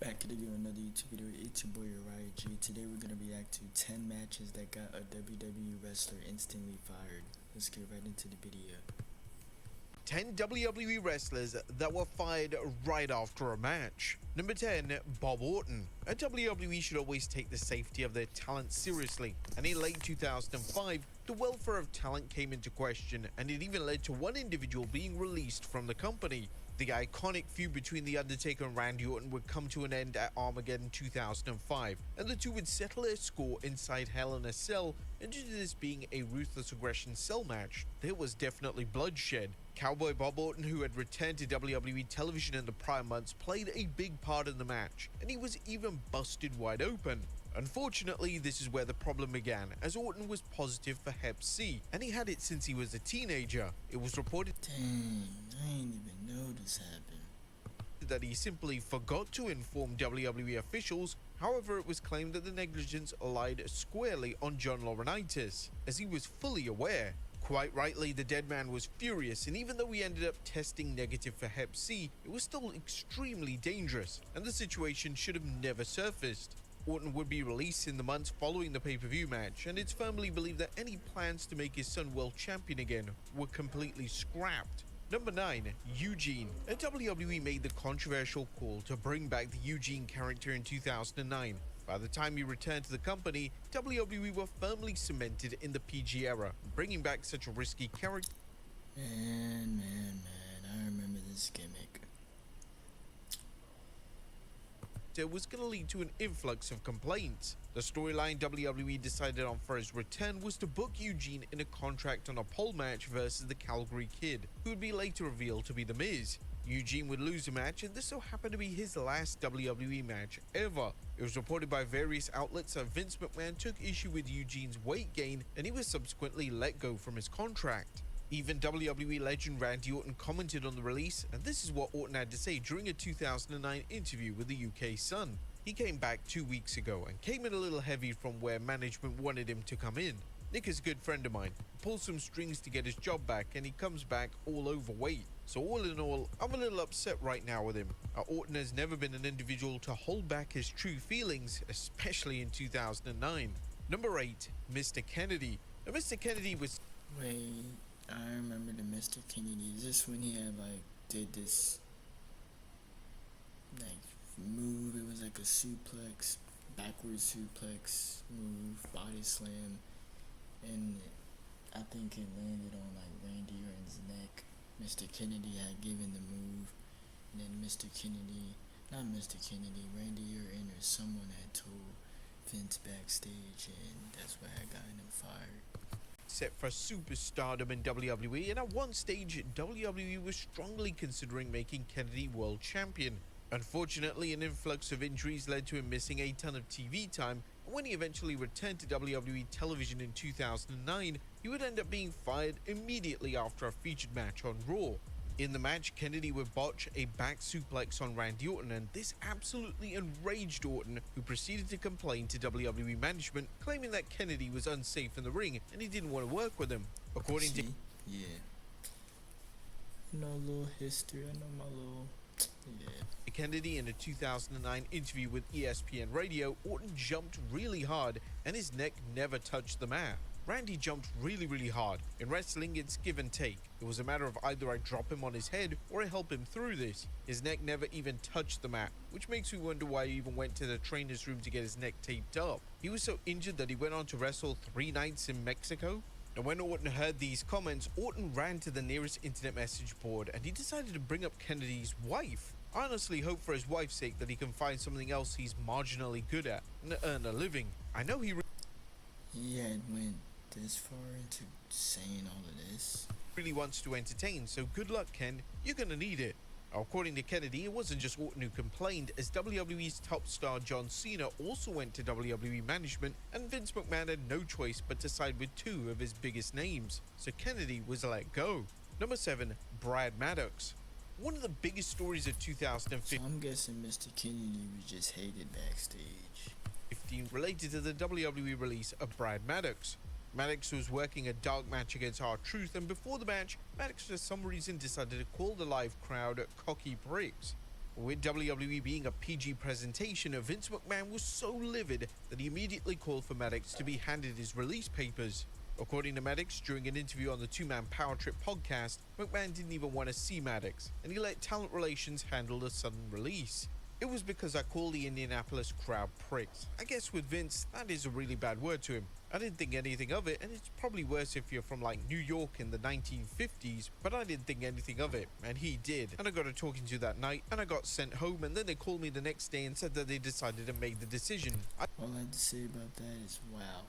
Back to do another YouTube video. It's your boy Uriah G. Today we're gonna react to 10 matches that got a WWE wrestler instantly fired. Let's get right into the video. 10 WWE wrestlers that were fired right after a match. Number 10, Bob Orton. A WWE should always take the safety of their talent seriously, and in late 2005, the welfare of talent came into question, and it even led to one individual being released from the company. The iconic feud between The Undertaker and Randy Orton would come to an end at Armageddon 2005, and the two would settle their score inside Hell in a Cell, and due to this being a Ruthless Aggression Cell match, there was definitely bloodshed. Cowboy Bob Orton, who had returned to WWE television in the prior months, played a big part in the match, and he was even busted wide open. Unfortunately, this is where the problem began, as Orton was positive for Hep C, and he had it since he was a teenager. It was reported Dang, I ain't even know this happened. that he simply forgot to inform WWE officials. However, it was claimed that the negligence lied squarely on John Laurinaitis, as he was fully aware. Quite rightly, the dead man was furious, and even though he ended up testing negative for Hep C, it was still extremely dangerous, and the situation should have never surfaced. Orton would be released in the months following the pay-per-view match, and it's firmly believed that any plans to make his son world champion again were completely scrapped. Number 9, Eugene. A WWE made the controversial call to bring back the Eugene character in 2009. By the time he returned to the company, WWE were firmly cemented in the PG era. Bringing back such a risky character Man, I remember this gimmick. was going to lead to an influx of complaints. The storyline WWE decided on for his return was to book Eugene in a contract on a pole match versus the Calgary Kid, who would be later revealed to be The Miz. Eugene would lose a match, and this so happened to be his last WWE match ever. It was reported by various outlets that Vince McMahon took issue with Eugene's weight gain, and he was subsequently let go from his contract. Even WWE legend Randy Orton commented on the release, and this is what Orton had to say during a 2009 interview with the UK Sun. He came back 2 weeks ago and came in a little heavy from where management wanted him to come in. Nick is a good friend of mine. He pulls some strings to get his job back, and he comes back all overweight. So all in all, I'm a little upset right now with him. Orton has never been an individual to hold back his true feelings, especially in 2009. Number 8, Mr. Kennedy. Now, Mr. Kennedy was... Wait, I remember the Mr. Kennedy. Is this when he had did this move? It was like a suplex, backwards suplex move, body slam, and I think it landed on Randy Orton's neck. Mr. Kennedy had given the move, and then Randy Orton or someone had told Vince backstage, and that's what had gotten him fired. Set for superstardom in WWE, and at one stage WWE was strongly considering making Kennedy world champion. Unfortunately, an influx of injuries led to him missing a ton of TV time, and when he eventually returned to WWE television in 2009, he would end up being fired immediately after a featured match on Raw. In the match, Kennedy would botch a back suplex on Randy Orton, and this absolutely enraged Orton, who proceeded to complain to WWE management, claiming that Kennedy was unsafe in the ring and he didn't want to work with him. According to... Yeah. I know a little history, I know my little... Yeah. Kennedy, in a 2009 interview with ESPN Radio, Orton jumped really hard and his neck never touched the mat. Randy jumped really hard. In wrestling, it's give and take. It was a matter of either I drop him on his head or I help him through this. His neck never even touched the mat, which makes me wonder why he even went to the trainer's room to get his neck taped up. He was so injured that he went on to wrestle 3 nights in Mexico. And when Orton heard these comments, Orton ran to the nearest internet message board and he decided to bring up Kennedy's wife. I honestly hope for his wife's sake that he can find something else he's marginally good at and earn a living. I know he had went this far into saying all of this. Really wants to entertain, so good luck, Ken. You're gonna need it. According to Kennedy, it wasn't just Orton who complained, as WWE's top star John Cena also went to WWE management, and Vince McMahon had no choice but to side with 2 of his biggest names, so Kennedy was let go. Number 7, Brad Maddox. One of the biggest stories of 2015. So I'm guessing Mr. Kennedy was just hated backstage. Related to the WWE release of Brad Maddox. Maddox was working a dark match against R-Truth, and before the match, Maddox for some reason decided to call the live crowd cocky pricks. With WWE being a PG presentation, Vince McMahon was so livid that he immediately called for Maddox to be handed his release papers. According to Maddox, during an interview on the two-man Power Trip podcast, McMahon didn't even want to see Maddox, and he let talent relations handle the sudden release. It was because I call the Indianapolis crowd pricks. I guess with Vince, that is a really bad word to him. I didn't think anything of it, and it's probably worse if you're from like New York in the 1950s, but I didn't think anything of it, and he did. And I got a talking to that night, and I got sent home, and then they called me the next day and said that they decided and made the decision. All I have to say about that is wow.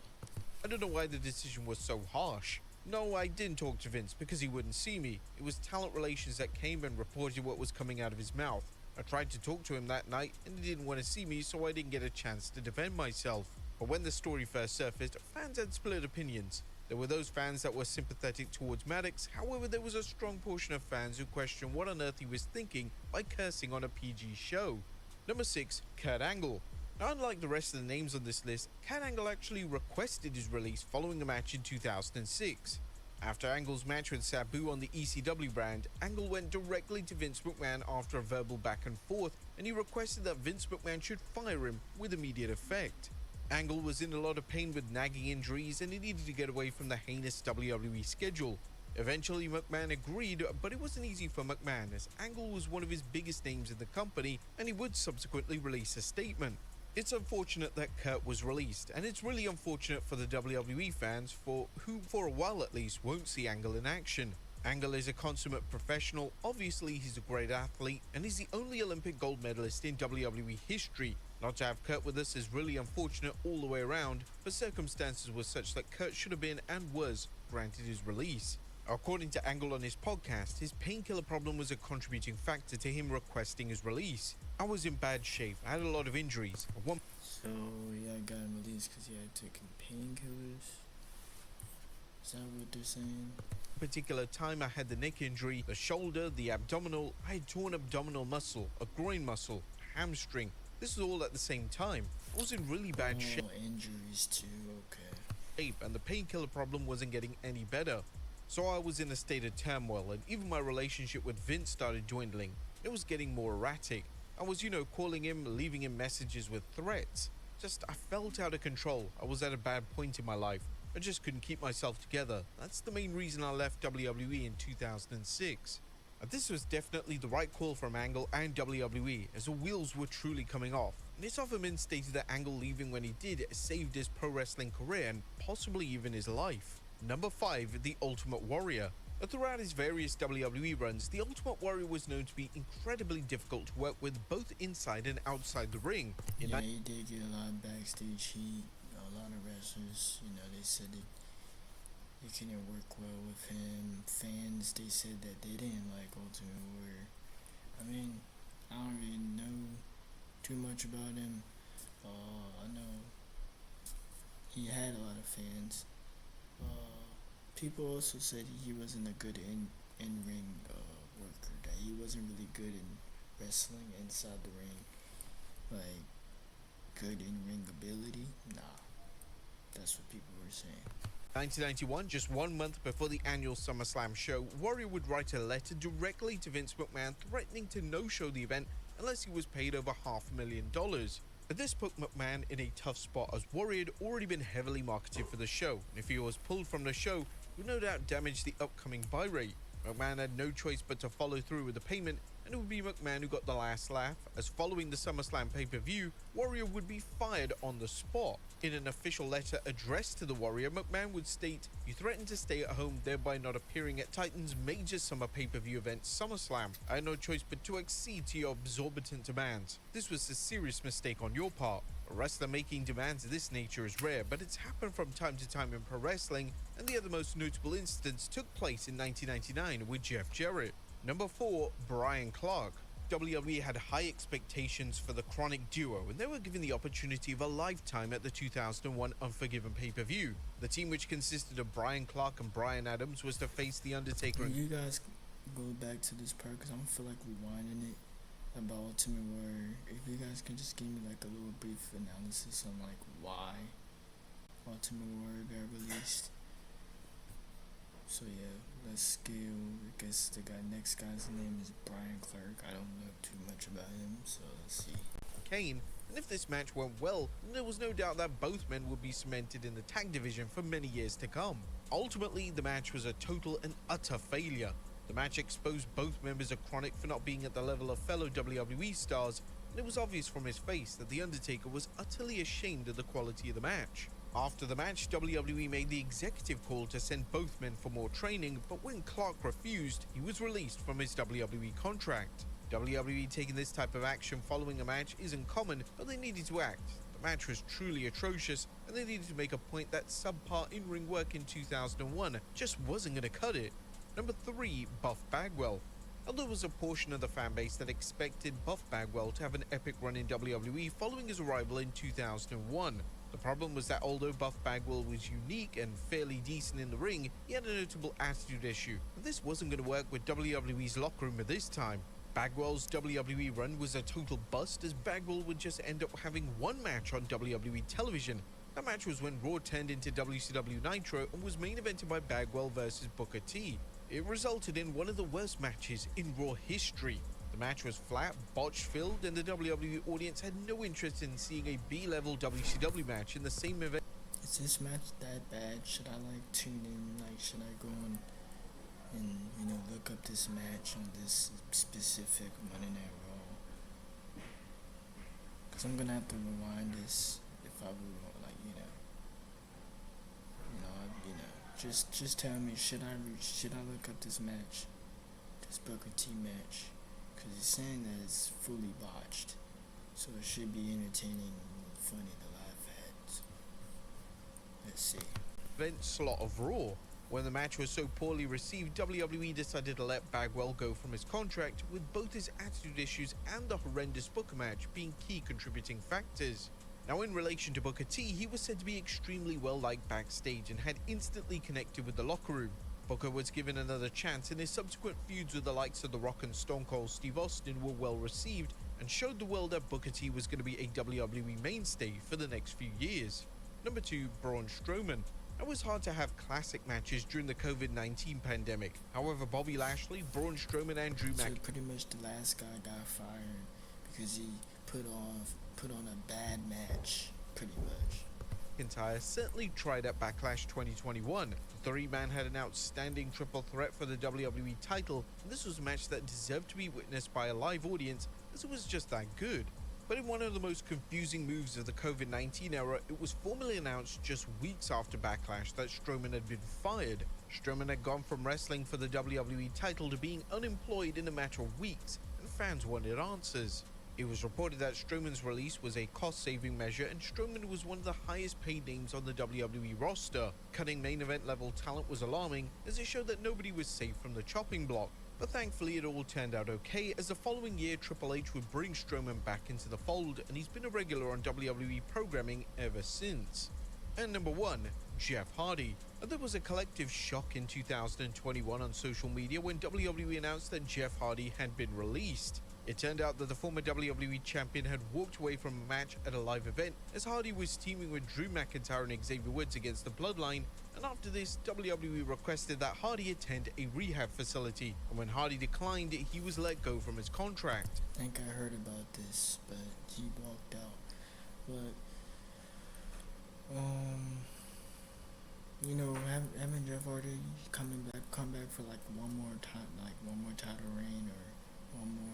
I don't know why the decision was so harsh. No, I didn't talk to Vince because he wouldn't see me. It was talent relations that came and reported what was coming out of his mouth. I tried to talk to him that night, and he didn't want to see me, so I didn't get a chance to defend myself. But when the story first surfaced, fans had split opinions. There were those fans that were sympathetic towards Maddox, however there was a strong portion of fans who questioned what on earth he was thinking by cursing on a PG show. Number 6, Kurt Angle. Now, unlike the rest of the names on this list, Kurt Angle actually requested his release following a match in 2006. After Angle's match with Sabu on the ECW brand, Angle went directly to Vince McMahon after a verbal back and forth, and he requested that Vince McMahon should fire him with immediate effect. Angle was in a lot of pain with nagging injuries, and he needed to get away from the heinous WWE schedule. Eventually, McMahon agreed, but it wasn't easy for McMahon, as Angle was one of his biggest names in the company, and he would subsequently release a statement. It's unfortunate that Kurt was released, and it's really unfortunate for the WWE fans who, for a while at least, won't see Angle in action. Angle is a consummate professional, obviously he's a great athlete, and he's the only Olympic gold medalist in WWE history. Not to have Kurt with us is really unfortunate all the way around, but circumstances were such that Kurt should have been and was granted his release. According to Angle on his podcast, his painkiller problem was a contributing factor to him requesting his release. I was in bad shape, I had a lot of injuries. So yeah, I got him released because he had taken painkillers? Is that what they're saying? Particular time I had the neck injury, the shoulder, the abdominal, I had torn abdominal muscle, a groin muscle, a hamstring. This was all at the same time. I was in really bad shape. Injuries too, okay. And the painkiller problem wasn't getting any better. So I was in a state of turmoil, and even my relationship with Vince started dwindling. It was getting more erratic. I was, calling him, leaving him messages with threats. I felt out of control. I was at a bad point in my life. I just couldn't keep myself together. That's the main reason I left WWE in 2006. This was definitely the right call from Angle and WWE, as the wheels were truly coming off. And it's often been stated that Angle leaving when he did saved his pro wrestling career and possibly even his life. Number 5, The Ultimate Warrior. Throughout his various WWE runs, The Ultimate Warrior was known to be incredibly difficult to work with both inside and outside the ring. He did get a lot of backstage heat. A lot of wrestlers, they said they couldn't work well with him. Fans, they said that they didn't like Ultimate Warrior. I mean, I don't really know too much about him. I know he had a lot of fans. People also said he wasn't a good in-ring worker, that he wasn't really good in wrestling inside the ring. Like, good in-ring ability? Nah. That's what people were saying. 1991, just 1 month before the annual SummerSlam show, Warrior would write a letter directly to Vince McMahon threatening to no-show the event unless he was paid over $500,000. This put McMahon in a tough spot, as Warrior had already been heavily marketed for the show, and if he was pulled from the show, it would no doubt damage the upcoming buy rate. McMahon had no choice but to follow through with the payment, and it would be McMahon who got the last laugh, as following the SummerSlam pay-per-view, Warrior would be fired on the spot. In an official letter addressed to the Warrior, McMahon would state, "You threatened to stay at home, thereby not appearing at Titan's major summer pay-per-view event, SummerSlam. I had no choice but to accede to your exorbitant demands. This was a serious mistake on your part. A wrestler making demands of this nature is rare, but it's happened from time to time in pro wrestling, and the other most notable instance took place in 1999 with Jeff Jarrett." Number 4, Brian Clark. WWE had high expectations for the Chronic duo, and they were given the opportunity of a lifetime at the 2001 Unforgiven pay-per-view. The team, which consisted of Brian Clark and Brian Adams, was to face The Undertaker. Can you guys go back to this part, because I don't feel like rewinding it, about Ultimate Warrior? If you guys can just give me like a little brief analysis on like why Ultimate Warrior got released. So yeah, let's go. I guess the next guy's name is Brian Clark. I don't know too much about him, so let's see. Kane, and if this match went well, then there was no doubt that both men would be cemented in the tag division for many years to come. Ultimately, the match was a total and utter failure. The match exposed both members of Chronic for not being at the level of fellow WWE stars, and it was obvious from his face that The Undertaker was utterly ashamed of the quality of the match. After the match, WWE made the executive call to send both men for more training, but when Clark refused, he was released from his WWE contract. WWE taking this type of action following a match isn't common, but they needed to act. The match was truly atrocious, and they needed to make a point that subpar in-ring work in 2001 just wasn't going to cut it. Number 3, Buff Bagwell. Now, there was a portion of the fanbase that expected Buff Bagwell to have an epic run in WWE following his arrival in 2001. The problem was that although Buff Bagwell was unique and fairly decent in the ring, he had a notable attitude issue, and this wasn't going to work with WWE's locker room at this time. Bagwell's WWE run was a total bust, as Bagwell would just end up having one match on WWE television. That match was when Raw turned into WCW Nitro and was main evented by Bagwell versus Booker T. It resulted in one of the worst matches in Raw history. The match was flat, botch-filled, and the WWE audience had no interest in seeing a B-level WCW match in the same event. Is this match that bad? Should I tune in? Should I go on and look up this match on this specific Monday Night Raw? Cause I'm gonna have to rewind this if I would just tell me, should I look up this match, this Booker T match? Cause it's saying that it's fully botched, so it should be entertaining and funny to laugh at. So, let's see. Event slot of Raw. When the match was so poorly received, WWE decided to let Bagwell go from his contract, with both his attitude issues and the horrendous Booker match being key contributing factors. Now, in relation to Booker T, he was said to be extremely well liked backstage and had instantly connected with the locker room. Booker was given another chance, and his subsequent feuds with the likes of The Rock and Stone Cold Steve Austin were well received and showed the world that Booker T was going to be a WWE mainstay for the next few years. Number 2, Braun Strowman. It was hard to have classic matches during the COVID-19 pandemic. However, Bobby Lashley, Braun Strowman, and Drew So pretty much the last guy got fired because he put on a bad match, pretty much. McIntyre certainly tried at Backlash 2021. The three-man had an outstanding triple threat for the WWE title, and this was a match that deserved to be witnessed by a live audience, as it was just that good. But in one of the most confusing moves of the COVID-19 era, it was formally announced just weeks after Backlash that Strowman had been fired. Strowman had gone from wrestling for the WWE title to being unemployed in a matter of weeks, and fans wanted answers. It was reported that Strowman's release was a cost-saving measure, and Strowman was one of the highest paid names on the WWE roster. Cutting main event level talent was alarming, as it showed that nobody was safe from the chopping block. But thankfully it all turned out okay, as the following year Triple H would bring Strowman back into the fold, and he's been a regular on WWE programming ever since. And number 1, Jeff Hardy. There was a collective shock in 2021 on social media when WWE announced that Jeff Hardy had been released. It turned out that the former WWE champion had walked away from a match at a live event, as Hardy was teaming with Drew McIntyre and Xavier Woods against the Bloodline, and after this, WWE requested that Hardy attend a rehab facility, and when Hardy declined, he was let go from his contract. I think I heard about this, but he walked out. But, having Jeff Hardy come back for one more time, one more title reign or one more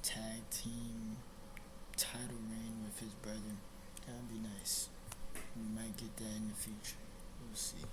tag team title reign with his brother, that'd be nice. We might get that in the future. We'll see.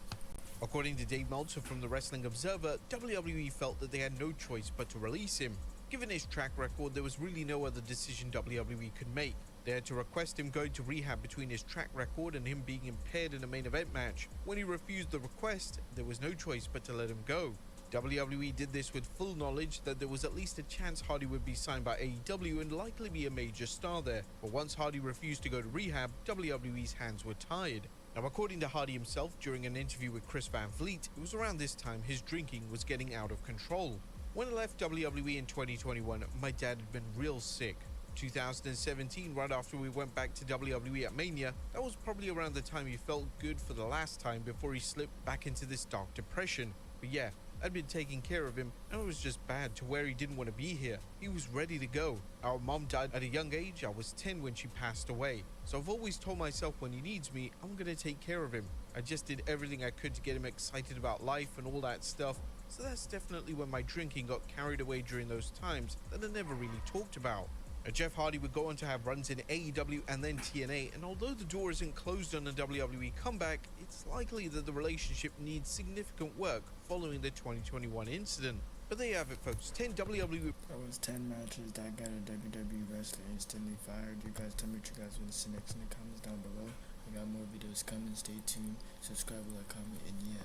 According to Dave Meltzer from the Wrestling Observer, WWE felt that they had no choice but to release him. Given his track record, there was really no other decision WWE could make. They had to request him going to rehab between his track record and him being impaired in a main event match. When he refused the request, there was no choice but to let him go. WWE did this with full knowledge that there was at least a chance Hardy would be signed by AEW and likely be a major star there, but once Hardy refused to go to rehab, WWE's hands were tied. Now, according to Hardy himself during an interview with Chris Van Vliet, it was around this time his drinking was getting out of control. When I left WWE in 2021, my dad had been real sick. 2017, right after we went back to WWE at Mania, that was probably around the time he felt good for the last time before he slipped back into this dark depression. But yeah, I'd been taking care of him, and it was just bad to where he didn't want to be here. He was ready to go. Our mom died at a young age. I was 10 when she passed away. So I've always told myself when he needs me, I'm going to take care of him. I just did everything I could to get him excited about life and all that stuff. So that's definitely when my drinking got carried away during those times that I never really talked about. Jeff Hardy would go on to have runs in AEW and then TNA, and although the door isn't closed on a WWE comeback, it's likely that the relationship needs significant work following the 2021 incident. But there you have it, folks. 10 WWE. That was 10 matches that got a WWE wrestler instantly fired. You guys tell me what you guys want to see next in the comments down below. We got more videos coming. Stay tuned. Subscribe, like, comment, and yeah,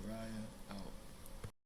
Uriah out.